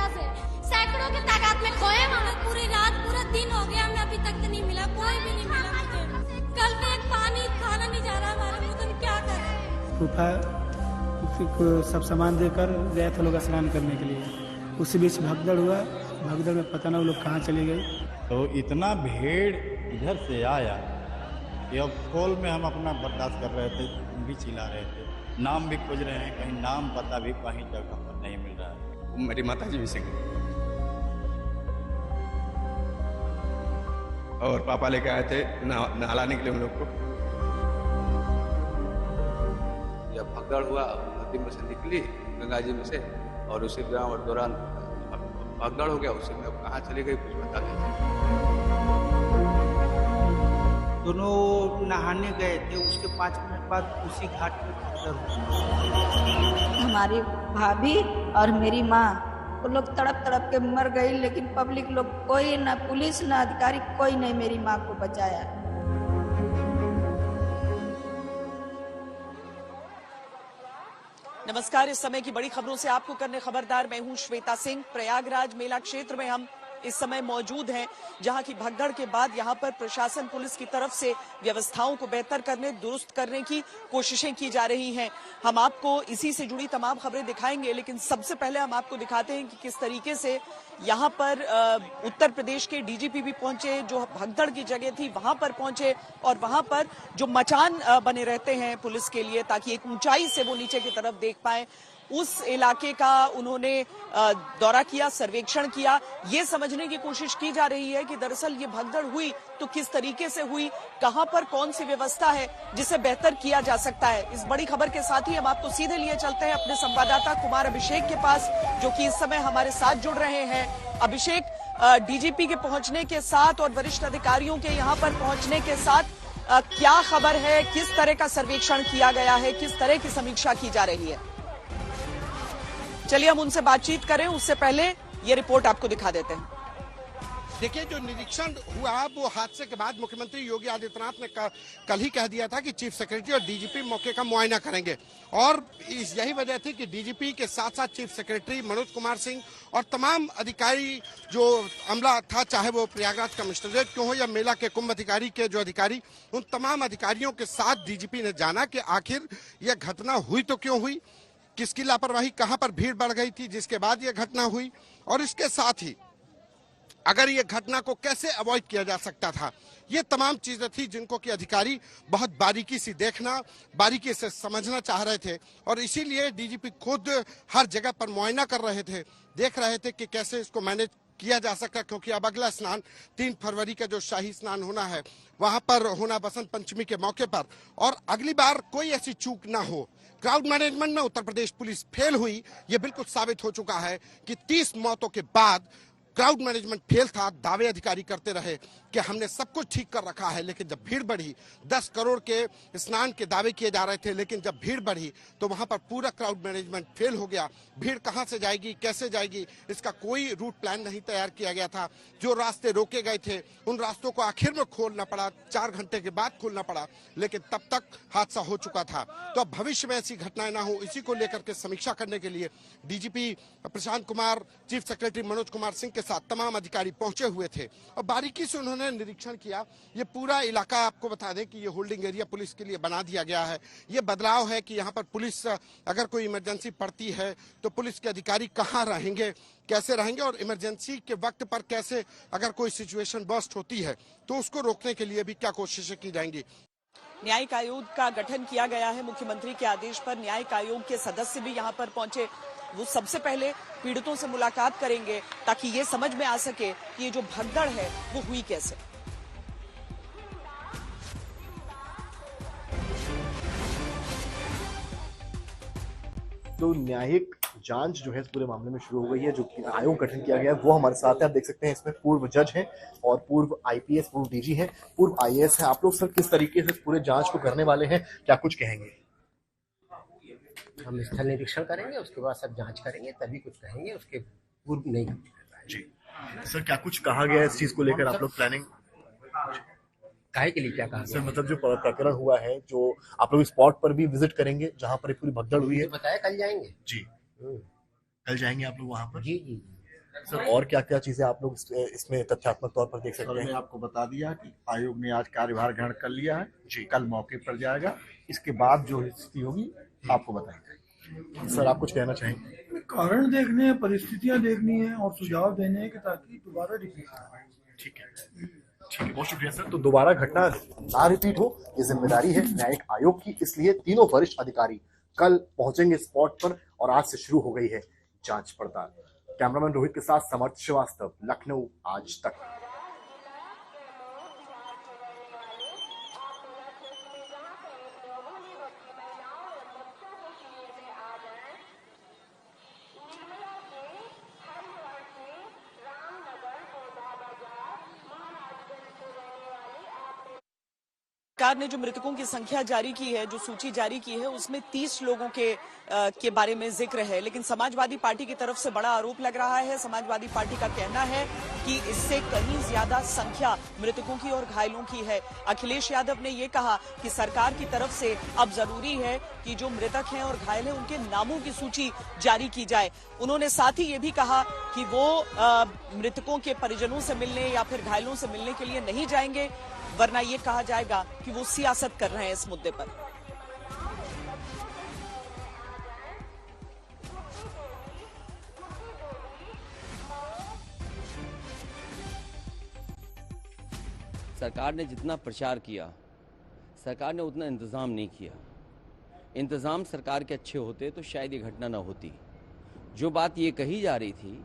वजह से सैकड़ों की तादाद में खोए वहाँ। पूरी रात पूरा दिन हो गया, हमें अभी तक नहीं मिला, कोई भी नहीं मिला मुझे। कल पे एक पानी खाना नहीं जा रहा हमारे मुँह, तो क्या करें। फूफा को सब सामान देकर गए थे लोग स्नान करने के लिए, उसी बीच भगदड़ हुआ। भगदड़ में पता ना वो लोग कहाँ चले गए। तो इतना भीड़ इधर से आया कि अब खोल में हम अपना बर्दाश्त कर रहे थे, भी चिल्ला रहे थे, नाम भी खोज रहे हैं, कहीं नाम पता भी कहीं जगह पर नहीं मिल रहा है। मेरी माता जी भी सिंह और पापा लेके आए थे नहलाने के लिए हम लोग को। जब भगदड़ हुआ नदी में से निकली, गंगा जी में से, और उसी दौरान भगदड़ हो गया। उसी में कहाँ चली गई कुछ पता नहीं। दोनों नहाने गए थे, उसके 5 मिनट बाद उसी घाट पे भगदड़ हुई। हमारी भाभी और मेरी माँ, वो लोग तड़प तड़प के मर गई, लेकिन पब्लिक लोग कोई ना, पुलिस ना अधिकारी कोई नहीं मेरी माँ को बचाया। नमस्कार, इस समय की बड़ी खबरों से आपको करने खबरदार। मैं हूं श्वेता सिंह। प्रयागराज मेला क्षेत्र में हम इस समय मौजूद हैं, जहां की भगदड़ के बाद यहां पर प्रशासन पुलिस की तरफ से व्यवस्थाओं को बेहतर करने, दुरुस्त करने की कोशिशें की जा रही हैं। हम आपको इसी से जुड़ी तमाम खबरें दिखाएंगे, लेकिन सबसे पहले हम आपको दिखाते हैं कि किस तरीके से यहां पर उत्तर प्रदेश के डीजीपी भी पहुंचे, जो भगदड़ की जगह थी वहां पर पहुंचे, और वहां पर जो मचान बने रहते हैं पुलिस के लिए, ताकि एक ऊंचाई से वो नीचे की तरफ देख पाए, उस इलाके का उन्होंने दौरा किया, सर्वेक्षण किया। ये समझने की कोशिश की जा रही है कि दरअसल ये भगदड़ हुई तो किस तरीके से हुई, कहां पर कौन सी व्यवस्था है जिसे बेहतर किया जा सकता है। इस बड़ी खबर के साथ ही हम आपको सीधे लिए चलते हैं अपने संवाददाता कुमार अभिषेक के पास, जो कि इस समय हमारे साथ जुड़ रहे हैं। अभिषेक, डीजीपी के पहुंचने के साथ और वरिष्ठ अधिकारियों के यहाँ पर पहुंचने के साथ क्या खबर है, किस तरह का सर्वेक्षण किया गया है, किस तरह की समीक्षा की जा रही है? चलिए हम उनसे बातचीत करें, उससे पहले ये रिपोर्ट आपको दिखा देते हैं। देखिए, जो निरीक्षण हुआ वो हादसे के बाद मुख्यमंत्री योगी आदित्यनाथ ने कल ही कह दिया था कि चीफ सेक्रेटरी और डीजीपी मौके का मुआयना करेंगे, और यही वजह थी कि डीजीपी के साथ साथ चीफ सेक्रेटरी मनोज कुमार सिंह और तमाम अधिकारी जो अमला था, चाहे वो प्रयागराज कमिश्नरेट क्यों हो या मेला के कुंभ अधिकारी के जो अधिकारी, उन तमाम अधिकारियों के साथ डीजीपी ने जाना कि आखिर यह घटना हुई तो क्यों हुई, किसकी लापरवाही, कहां पर भीड़ बढ़ गई थी जिसके बाद यह घटना हुई, और इसके साथ ही अगर ये घटना को कैसे अवॉइड किया जा सकता था। ये तमाम चीजें थी जिनको कि अधिकारी बहुत बारीकी से देखना, बारीकी से समझना चाह रहे थे, और इसीलिए डीजीपी खुद हर जगह पर मुआयना कर रहे थे, देख रहे थे कि कैसे इसको मैनेज किया जा सकता, क्योंकि अब अगला स्नान 3 फरवरी का जो शाही स्नान होना है वहां पर होना, बसंत पंचमी के मौके पर, और अगली बार कोई ऐसी चूक ना हो। क्राउड मैनेजमेंट में उत्तर प्रदेश पुलिस फेल हुई, ये बिल्कुल साबित हो चुका है कि 30 मौतों के बाद क्राउड मैनेजमेंट फेल था। दावे अधिकारी करते रहे कि हमने सब कुछ ठीक कर रखा है, लेकिन जब भीड़ बढ़ी, 10 करोड़ के स्नान के दावे किए जा रहे थे, लेकिन जब भीड़ बढ़ी तो वहां पर पूरा क्राउड मैनेजमेंट फेल हो गया। भीड़ कहां से जाएगी, कैसे जाएगी, इसका कोई रूट प्लान नहीं तैयार किया गया था। जो रास्ते रोके गए थे उन रास्तों को आखिर में खोलना पड़ा, 4 घंटे के बाद खोलना पड़ा, लेकिन तब तक हादसा हो चुका था। तो अब भविष्य में ऐसी घटनाएं ना हो, इसी को लेकर के समीक्षा करने के लिए DGP Prashant Kumar, chief secretary Manoj Kumar Singh के साथ तमाम अधिकारी पहुंचे हुए थे, और बारीकी से उन्होंने निरीक्षण किया। ये पूरा इलाका, आपको बता दें कि ये होल्डिंग एरिया पुलिस के लिए बना दिया गया है। ये बदलाव है कि यहाँ पर पुलिस, अगर कोई इमरजेंसी पड़ती है तो पुलिस के अधिकारी कहाँ रहेंगे, कैसे रहेंगे, और इमरजेंसी के वक्त पर कैसे, अगर कोई सिचुएशन बर्स्ट होती है तो उसको रोकने के लिए भी क्या कोशिशें की जाएंगी। न्यायिक आयोग का गठन किया गया है। मुख्यमंत्री के आदेश पर न्यायिक आयोग के सदस्य भी यहां पर पहुंचे। वो सबसे पहले पीड़ितों से मुलाकात करेंगे ताकि ये समझ में आ सके कि ये जो भगदड़ है वो हुई कैसे। तो न्यायिक जांच जो है इस पूरे मामले में शुरू हो गई है, जो आयोग गठन किया गया है वो हमारे साथ है। आप देख सकते हैं इसमें पूर्व जज हैं और पूर्व आईपीएस, पूर्व डीजी हैं, पूर्व आईएएस हैं। आप लोग सर किस तरीके से पूरे जांच को करने वाले हैं, क्या कुछ कहेंगे? हम स्थल निरीक्षण करेंगे, उसके बाद सब जांच करेंगे, तभी कुछ कहेंगे, उसके पूर्व नहीं। जी सर, क्या कुछ कहा गया है इस चीज को लेकर? आप लोग प्लानिंग काहे के लिए क्या कहा सर? मतलब जो प्रकरण हुआ है, जो आप लोग स्पॉट पर भी विजिट करेंगे जहां पर पूरी भगदड़ हुई है, बताया कल जाएंगे। जी कल जाएंगे आप लोग वहां पर? जी जी। सर और क्या क्या चीजें आप लोग इसमें तथ्यात्मक तौर पर देख सकते मैंने हैं? आपको बता दिया कि आयोग ने आज कार्यभार ग्रहण कर लिया है जी, कल मौके पर जाएगा, इसके बाद जो स्थिति होगी आपको बताएंगे। सर आप कुछ कहना चाहेंगे? कारण देखने हैं, परिस्थितियां देखनी है और सुझाव देने हैं कि ताकि दोबारा रिपीट ना हो। ठीक है, बहुत शुक्रिया सर। तो दोबारा घटना ना रिपीट हो ये जिम्मेदारी है न्यायिक आयोग की, इसलिए तीनों वरिष्ठ अधिकारी कल पहुंचेंगे स्पॉट पर और आज से शुरू हो गई है जांच पड़ताल। कैमरामैन रोहित के साथ समर्थ श्रीवास्तव, लखनऊ, आज तक। सरकार ने जो मृतकों की संख्या जारी की है, जो सूची जारी की है, उसमें 30 लोगों के बारे में जिक्र है, लेकिन समाजवादी पार्टी की तरफ से बड़ा आरोप लग रहा है। समाजवादी पार्टी का कहना है कि इससे कहीं ज्यादा संख्या मृतकों की और घायलों की है। अखिलेश यादव ने ये कहा कि सरकार की तरफ से अब जरूरी है कि जो मृतक हैं और घायल हैं उनके नामों की सूची जारी की जाए। उन्होंने साथ ही ये भी कहा कि वो मृतकों के परिजनों से मिलने या फिर घायलों से मिलने के लिए नहीं जाएंगे, वरना ये कहा जाएगा कि वो सियासत कर रहे हैं इस मुद्दे पर। सरकार ने जितना प्रचार किया, सरकार ने उतना इंतजाम नहीं किया। इंतजाम सरकार के अच्छे होते तो शायद ये घटना न होती। जो बात ये कही जा रही थी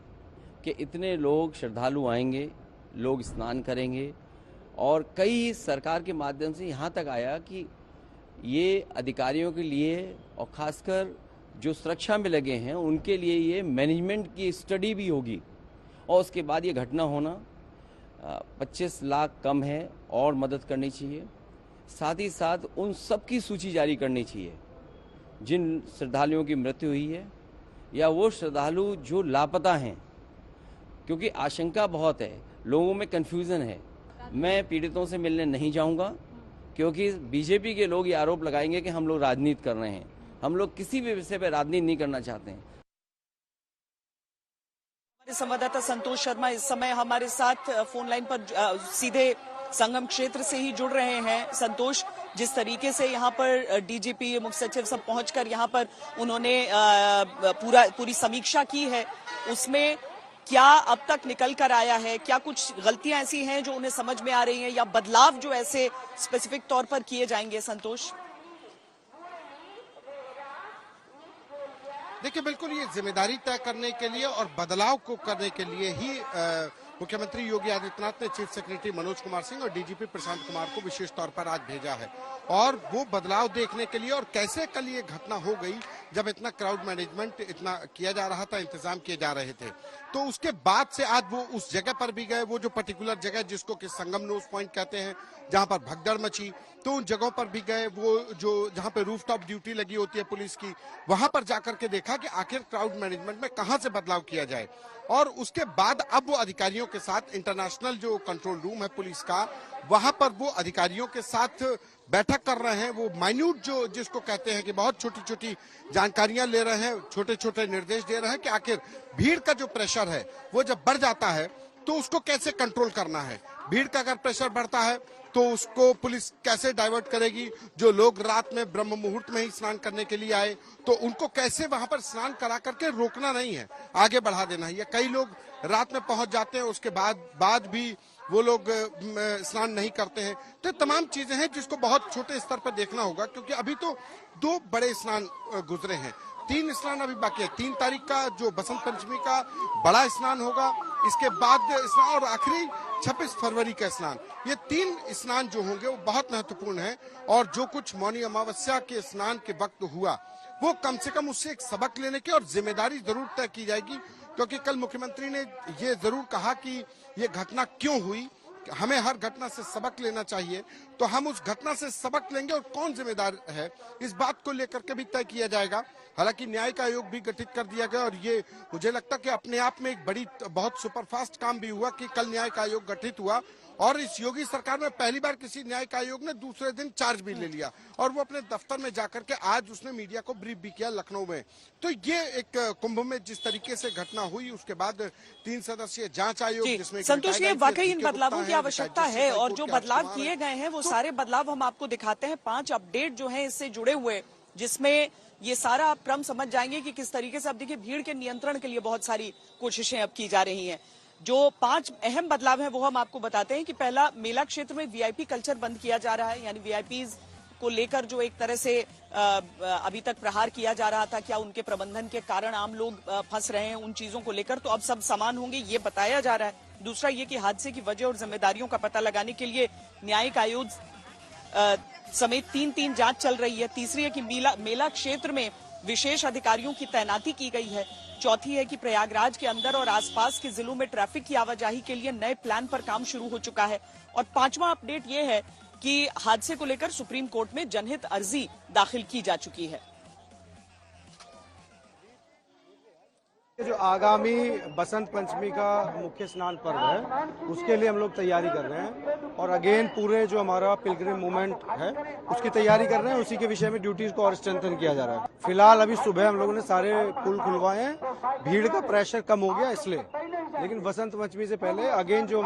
कि इतने लोग श्रद्धालु आएंगे, लोग स्नान करेंगे, और कई सरकार के माध्यम से यहाँ तक आया कि ये अधिकारियों के लिए और खासकर जो सुरक्षा में लगे हैं उनके लिए ये मैनेजमेंट की स्टडी भी होगी, और उसके बाद ये घटना होना 25 लाख कम है और मदद करनी चाहिए। साथ ही साथ उन सब की सूची जारी करनी चाहिए जिन श्रद्धालुओं की मृत्यु हुई है या वो श्रद्धालु जो लापता हैं, क्योंकि आशंका बहुत है, लोगों में कन्फ्यूज़न है। मैं पीड़ितों से मिलने नहीं जाऊंगा क्योंकि बीजेपी के लोग ये आरोप लगाएंगे कि हम लोग राजनीति कर रहे हैं। हम लोग किसी भी विषय पर राजनीति नहीं करना चाहते हैं। हमारे संवाददाता संतोष शर्मा इस समय हमारे साथ फोन लाइन पर सीधे संगम क्षेत्र से ही जुड़ रहे हैं। संतोष, जिस तरीके से यहाँ पर डीजीपी, मुख्य सचिव सब पहुंचकर यहाँ पर उन्होंने पूरी समीक्षा की है, उसमें क्या अब तक निकल कर आया है? क्या कुछ गलतियां ऐसी हैं जो उन्हें समझ में आ रही हैं या बदलाव जो ऐसे स्पेसिफिक तौर पर किए जाएंगे? संतोष, देखिए, बिल्कुल ये जिम्मेदारी तय करने के लिए और बदलाव को करने के लिए ही मुख्यमंत्री योगी आदित्यनाथ ने चीफ सेक्रेटरी मनोज कुमार सिंह और डीजीपी प्रशांत कुमार को विशेष तौर पर आज भेजा है, और वो बदलाव देखने के लिए और कैसे कल ये घटना हो गई जब इतना क्राउड मैनेजमेंट इतना किया जा रहा था, इंतजाम किए जा रहे थे, तो उसके बाद से आज वो उस जगह पर भी गए, वो जो पर्टिकुलर जगह जिसको कि संगम न्यूज पॉइंट कहते हैं, जहां पर भगदड़ मची, तो उन जगहों पर भी गए। वो जो जहां पे रूफटॉप ड्यूटी लगी होती है पुलिस की, वहां पर जाकर के देखा कि आखिर क्राउड मैनेजमेंट में कहां से बदलाव किया जाए, और उसके बाद अब वो अधिकारियों के साथ इंटरनेशनल जो कंट्रोल रूम है पुलिस का, वहां पर वो अधिकारियों के साथ बैठक कर रहे हैं। वो माइन्यूट जो जिसको कहते हैं कि बहुत छोटी छोटी जानकारियां ले रहे हैं, छोटे छोटे निर्देश दे रहे हैं कि आखिर भीड़ का जो प्रेशर है वो जब बढ़ जाता है तो उसको कैसे कंट्रोल करना है। भीड़ का अगर प्रेशर बढ़ता है तो उसको पुलिस कैसे डाइवर्ट करेगी। जो लोग रात में ब्रह्म मुहूर्त में ही स्नान करने के लिए आए तो उनको कैसे वहां पर स्नान करा करके रोकना नहीं है, आगे बढ़ा देना है। या कई लोग रात में पहुंच जाते हैं, उसके बाद भी वो लोग स्नान नहीं करते हैं। तो तमाम चीजें हैं जिसको बहुत छोटे स्तर पर देखना होगा, क्योंकि अभी तो 2 बड़े स्नान गुजरे हैं, 3 स्नान अभी बाकी है। 3 तारीख का जो बसंत पंचमी का बड़ा स्नान होगा, इसके बाद स्नान, और आखिरी 26 फरवरी का स्नान। ये 3 स्नान जो होंगे वो बहुत महत्वपूर्ण है, और जो कुछ मौनी अमावस्या के स्नान के वक्त हुआ वो कम से कम उससे एक सबक लेने की और जिम्मेदारी जरूर तय की जाएगी। क्योंकि कल मुख्यमंत्री ने ये जरूर कहा कि ये घटना क्यों हुई, हमें हर घटना से सबक लेना चाहिए, तो हम उस घटना से सबक लेंगे और कौन जिम्मेदार है इस बात को लेकर के भी तय किया जाएगा। हालांकि न्यायिक आयोग भी गठित कर दिया गया, और ये मुझे लगता है कि अपने आप में एक बड़ी बहुत सुपरफास्ट काम भी हुआ कि कल न्यायिक आयोग गठित हुआ और इस योगी सरकार में पहली बार किसी न्यायिक आयोग ने दूसरे दिन चार्ज भी ले लिया और वो अपने दफ्तर में जाकर के आज उसने मीडिया को ब्रीफ भी किया लखनऊ में। तो ये एक कुंभ में जिस तरीके से घटना हुई उसके बाद 3 सदस्यीय जांच आयोग जिसमें संतोष, ये वाकई इन बदलावों की आवश्यकता है और जो बदलाव किए गए हैं वो सारे बदलाव हम आपको दिखाते हैं। 5 अपडेट जो है इससे जुड़े हुए, जिसमें ये सारा आप क्रम समझ जाएंगे कि किस तरीके से अब देखिए भीड़ के नियंत्रण के लिए बहुत सारी कोशिशें अब की जा रही हैं। जो 5 अहम बदलाव हैं वो हम आपको बताते हैं कि पहला, मेला क्षेत्र में वीआईपी कल्चर बंद किया जा रहा है, यानी वीआईपीज को लेकर जो एक तरह से अभी तक प्रहार किया जा रहा था, क्या उनके प्रबंधन के कारण आम लोग फंस रहे हैं उन चीजों को लेकर, तो अब सब समान होंगे ये बताया जा रहा है। दूसरा ये कि हादसे की वजह और जिम्मेदारियों का पता लगाने के लिए न्यायिक आयोग समेत 3 जांच चल रही है। तीसरी है कि मेला क्षेत्र में विशेष अधिकारियों की तैनाती की गई है। चौथी है कि प्रयागराज के अंदर और आसपास के जिलों में ट्रैफिक की आवाजाही के लिए नए प्लान पर काम शुरू हो चुका है। और 5वां अपडेट ये है कि हादसे को लेकर सुप्रीम कोर्ट में जनहित अर्जी दाखिल की जा चुकी है। जो आगामी बसंत पंचमी का मुख्य स्नान पर्व है उसके लिए हम लोग तैयारी कर रहे हैं और अगेन पूरे जो हमारा पिलग्रिम मूवमेंट है उसकी तैयारी कर रहे हैं। उसी के विषय में ड्यूटीज को और स्ट्रेंथन किया जा रहा है। फिलहाल अभी सुबह हम लोगों ने सारे पुल खुलवाए हैं, भीड़ का प्रेशर कम हो गया इसलिए, लेकिन बसंत पंचमी से पहले अगेन जो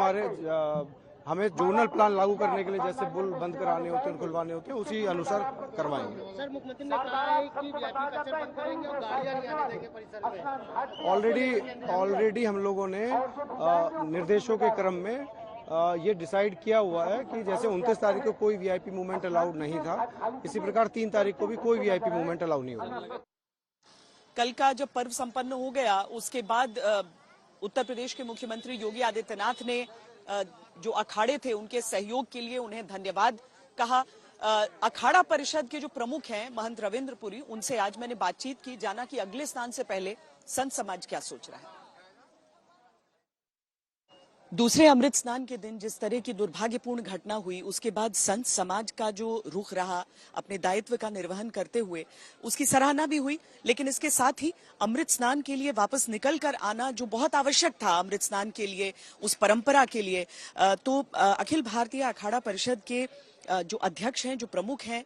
हमें जोनल प्लान लागू करने के लिए जैसे पुल बंद कराने होते हैं खुलवाने होते हैं उसी अनुसार करवाएंगे। सर, मुख्यमंत्री ने कहा है कि वीआईपी कल्चर बंद करेंगे और गाड़ियां नहीं आने देंगे परिसर में। ऑलरेडी हम लोगों ने निर्देशों के क्रम में ये डिसाइड किया हुआ है कि जैसे 29 तारीख को कोई वीआईपी मूवमेंट अलाउड नहीं था, इसी प्रकार 3 तारीख को भी कोई वीआईपी मूवमेंट अलाउ नहीं होगा। कल का जब पर्व संपन्न हो गया उसके बाद उत्तर प्रदेश के मुख्यमंत्री योगी आदित्यनाथ ने जो अखाड़े थे उनके सहयोग के लिए उन्हें धन्यवाद कहा। अखाड़ा परिषद के जो प्रमुख हैं महंत रविंद्र पुरी, उनसे आज मैंने बातचीत की, जाना कि अगले स्नान से पहले संत समाज क्या सोच रहा है। दूसरे अमृत स्नान के दिन जिस तरह की दुर्भाग्यपूर्ण घटना हुई उसके बाद संत समाज का जो रुख रहा अपने दायित्व का निर्वहन करते हुए उसकी सराहना भी हुई, लेकिन इसके साथ ही अमृत स्नान के लिए वापस निकल कर आना जो बहुत आवश्यक था अमृत स्नान के लिए, उस परंपरा के लिए, तो अखिल भारतीय अखाड़ा परिषद के जो अध्यक्ष हैं, जो प्रमुख हैं,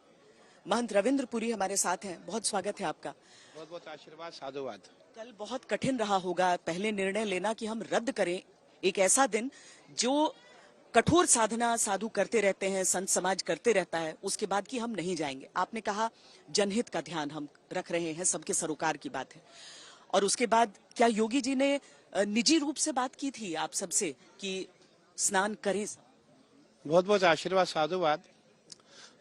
महंत रविंद्र पुरी हमारे साथ हैं। बहुत स्वागत है आपका। बहुत बहुत आशीर्वाद, साधुवाद। कल बहुत कठिन रहा होगा पहले निर्णय लेना कि हम रद्द करें एक ऐसा दिन जो कठोर साधना साधु करते रहते हैं, संत समाज करते रहता है, उसके बाद कि हम नहीं जाएंगे। आपने कहा जनहित का ध्यान हम रख रहे हैं, सबके सरोकार की बात है। और उसके बाद क्या योगी जी ने निजी रूप से बात की थी आप सबसे कि स्नान करें? बहुत बहुत आशीर्वाद, साधुवाद।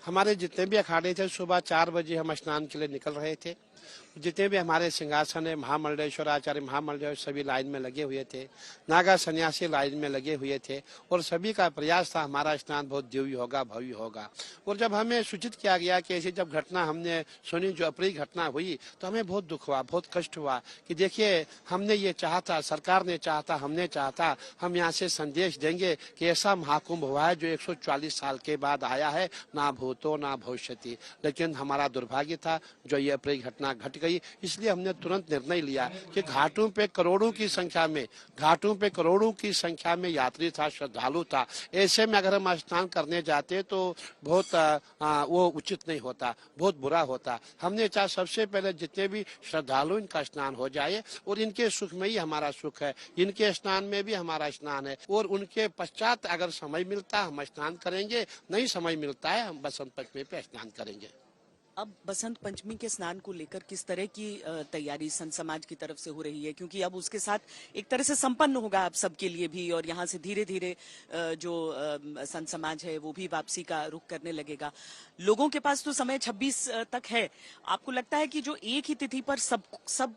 हमारे जितने भी अखाड़े थे सुबह 4 बजे हम स्नान के लिए निकल रहे थे। जितने भी हमारे सिंहासन है, महामंडलेश्वर आचार्य महामंडलेश्वर सभी लाइन में लगे हुए थे, नागा सन्यासी लाइन में लगे हुए थे और सभी का प्रयास था हमारा स्नान बहुत दिव्य होगा, भव्य होगा। और जब हमें सूचित किया गया कि ऐसी जब घटना हमने सुनी, जो अप्रिय घटना हुई, तो हमें बहुत दुख हुआ, बहुत कष्ट हुआ कि देखिए हमने ये चाहा था, सरकार ने चाहा था, हमने चाहा था, हम यहाँ से संदेश देंगे कि ऐसा महाकुंभ हुआ है जो 140 साल के बाद आया है, ना भूतो ना भविष्यति, लेकिन हमारा दुर्भाग्य था जो ये अप्रिय घटना घट गई। इसलिए हमने तुरंत निर्णय लिया कि घाटों पे करोड़ों की संख्या में यात्री था, श्रद्धालु था, ऐसे में अगर हम स्नान करने जाते तो बहुत वो उचित नहीं होता, बहुत बुरा होता। हमने चाहा सबसे पहले जितने भी श्रद्धालु इनका स्नान हो जाए और इनके सुख में ही हमारा सुख है, इनके स्नान में भी हमारा स्नान है और उनके पश्चात अगर समय मिलता हम स्नान करेंगे, नहीं समय मिलता है हम बसंत पंचमी पे स्नान करेंगे। अब बसंत पंचमी के स्नान को लेकर किस तरह की तैयारी संत समाज की तरफ से हो रही है, क्योंकि अब उसके साथ एक तरह से संपन्न होगा आप सबके लिए भी और यहाँ से धीरे धीरे जो संत समाज है वो भी वापसी का रुख करने लगेगा। लोगों के पास तो समय 26 तक है। आपको लगता है कि जो एक ही तिथि पर सब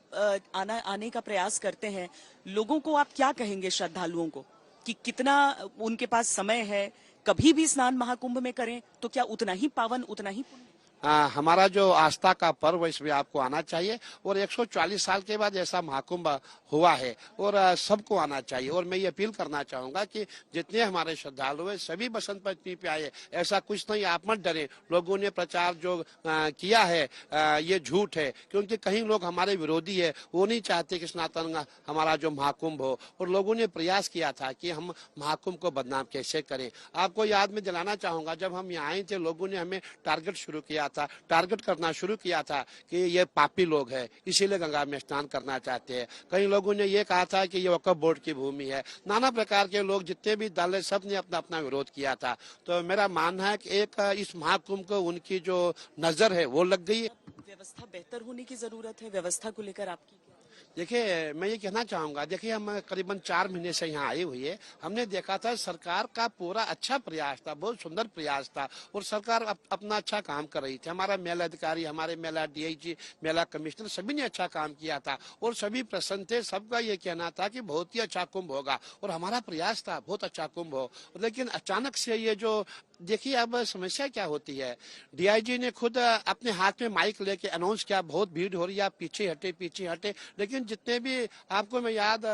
आने का प्रयास करते हैं, लोगों को आप क्या कहेंगे, श्रद्धालुओं को, कि कितना उनके पास समय है, कभी भी स्नान महाकुंभ में करें तो क्या उतना ही पावन, उतना ही पुण्य? हमारा जो आस्था का पर्व इसमें आपको आना चाहिए और 140 साल के बाद ऐसा महाकुंभ हुआ है और सबको आना चाहिए। और मैं ये अपील करना चाहूंगा कि जितने हमारे श्रद्धालु हैं सभी बसंत पंचमी पे आए। ऐसा कुछ नहीं, आप मत डरें। लोगों ने प्रचार जो किया है ये झूठ है, क्योंकि कहीं लोग हमारे विरोधी है, वो नहीं चाहते कि सनातन हमारा जो महाकुंभ हो। और लोगों ने प्रयास किया था कि हम महाकुंभ को बदनाम कैसे करें। आपको याद में दिलाना चाहूंगा, जब हम यहाँ आए थे लोगों ने हमें टारगेट करना शुरू किया था कि ये पापी लोग हैं, इसीलिए गंगा में स्नान करना चाहते हैं। कई लोगों ने ये कहा था कि ये वक्फ बोर्ड की भूमि है। नाना प्रकार के लोग, जितने भी दल है, सब ने अपना अपना विरोध किया था। तो मेरा मानना है कि एक इस महाकुंभ को उनकी जो नजर है वो लग गई। व्यवस्था बेहतर होने की जरूरत है, व्यवस्था को लेकर आपकी क्या? देखिए, मैं ये कहना चाहूंगा, देखिए हम करीबन 4 महीने से यहाँ आए हुए हैं। हमने देखा था सरकार का पूरा अच्छा प्रयास था, बहुत सुंदर प्रयास था और सरकार अपना अच्छा काम कर रही थी। हमारा मेला अधिकारी, हमारे मेला डीआईजी, मेला कमिश्नर, सभी ने अच्छा काम किया था और सभी प्रसन्न थे। सबका ये कहना था कि बहुत ही अच्छा कुंभ होगा और हमारा प्रयास था बहुत अच्छा कुंभ हो। लेकिन अचानक से ये जो देखिए, अब समस्या क्या होती है, डीआईजी ने खुद अपने हाथ में माइक लेके अनाउंस किया बहुत भीड़ हो रही है, आप पीछे हटे। लेकिन जितने भी आपको मैं याद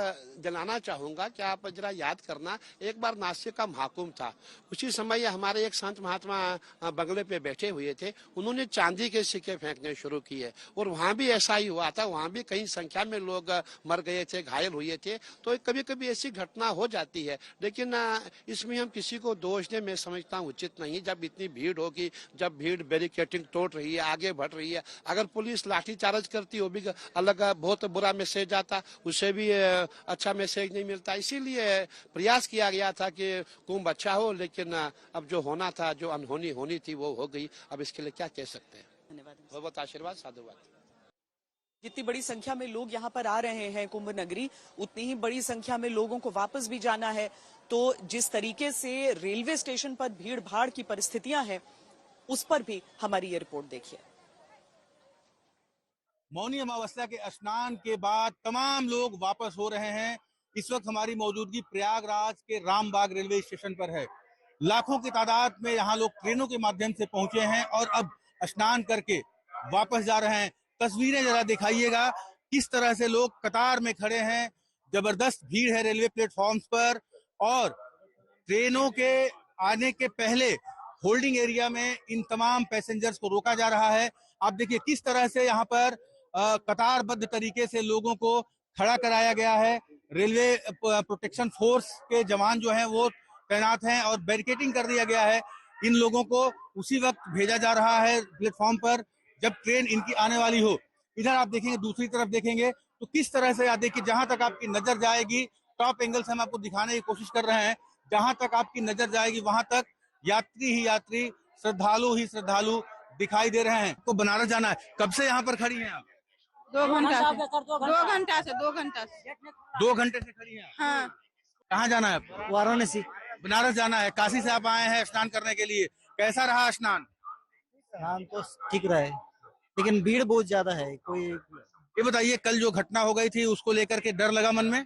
दिलाना चाहूंगा कि आप जरा याद करना, एक बार नासिक का महाकुंभ था। उसी समय हमारे एक संत महात्मा बंगले पे बैठे हुए थे, उन्होंने चांदी के सिक्के फेंकने शुरू किए और वहां भी ऐसा ही हुआ था। वहां भी कई संख्या में लोग मर गए थे, घायल हुए थे। तो कभी कभी ऐसी घटना हो जाती है, लेकिन इसमें हम किसी को दोष दें, मैं समझता हूँ उचित नहीं। जब इतनी भीड़ होगी, जब भीड़ बैरिकेटिंग तोड़ रही है, आगे बढ़ रही है, अगर पुलिस लाठीचार्ज करती वो भी अलग बहुत बुरा मैसेज आता, उससे भी अच्छा मैसेज नहीं मिलता। इसीलिए प्रयास किया गया था कि कुंभ अच्छा हो, लेकिन अब जो होना था, जो अनहोनी होनी थी वो हो गई। अब इसके लिए क्या कह सकते हैं। धन्यवाद, बहुत आशीर्वाद, साधुवाद। जितनी बड़ी संख्या में लोग यहाँ पर आ रहे हैं कुंभ नगरी, उतनी ही बड़ी संख्या में लोगों को वापस भी जाना है। तो जिस तरीके से रेलवे स्टेशन पर भीड़ भाड़ की परिस्थितियां हैं, उस पर भी हमारी ये रिपोर्ट देखिए। मौनी अमावस्या के स्नान के बाद तमाम लोग वापस हो रहे हैं। इस वक्त हमारी मौजूदगी प्रयागराज के रामबाग रेलवे स्टेशन पर है। लाखों की तादाद में यहाँ लोग ट्रेनों के माध्यम से पहुंचे हैं और अब स्नान करके वापस जा रहे हैं। तस्वीरें जरा दिखाइएगा, किस तरह से लोग कतार में खड़े हैं। जबरदस्त भीड़ है रेलवे प्लेटफॉर्म्स पर और ट्रेनों के आने के पहले होल्डिंग एरिया में इन तमाम पैसेंजर्स को रोका जा रहा है। आप देखिए किस तरह से यहाँ पर कतारबद्ध तरीके से लोगों को खड़ा कराया गया है। रेलवे प्रोटेक्शन फोर्स के जवान जो हैं वो तैनात हैं और बैरिकेडिंग कर दिया गया है। इन लोगों को उसी वक्त भेजा जा रहा है प्लेटफॉर्म पर जब ट्रेन इनकी आने वाली हो। इधर आप देखेंगे, दूसरी तरफ देखेंगे तो किस तरह से आप देखिए, जहां तक आपकी नजर जाएगी, टॉप एंगल से हम आपको दिखाने की कोशिश कर रहे हैं, जहां तक आपकी नजर जाएगी वहां तक यात्री ही यात्री, श्रद्धालु ही श्रद्धालु दिखाई दे रहे हैं। तो बनारस जाना है, कब से यहाँ पर खड़ी हैं आप? 2 घंटा से 2 घंटे से खड़ी हैं। हाँ। कहाँ जाना है आपको? वाराणसी। बनारस जाना है। काशी से आप आए हैं स्नान करने के लिए, कैसा रहा स्नान? स्नान तो ठीक रहा है, लेकिन भीड़ बहुत ज्यादा है। कोई ये बताइए, कल जो घटना हो गई थी उसको लेकर के डर लगा मन में?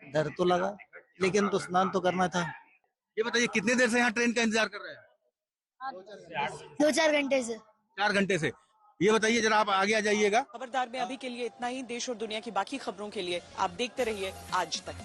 डर तो लगा, लेकिन तो स्नान तो करना था। ये बताइए, कितने देर से यहाँ ट्रेन का इंतजार कर रहे हैं? 2-4 घंटे से। 4 घंटे से। ये बताइए जरा, आप आगे आ जाइएगा। खबरदार में अभी के लिए इतना ही। देश और दुनिया की बाकी खबरों के लिए आप देखते रहिए आज तक।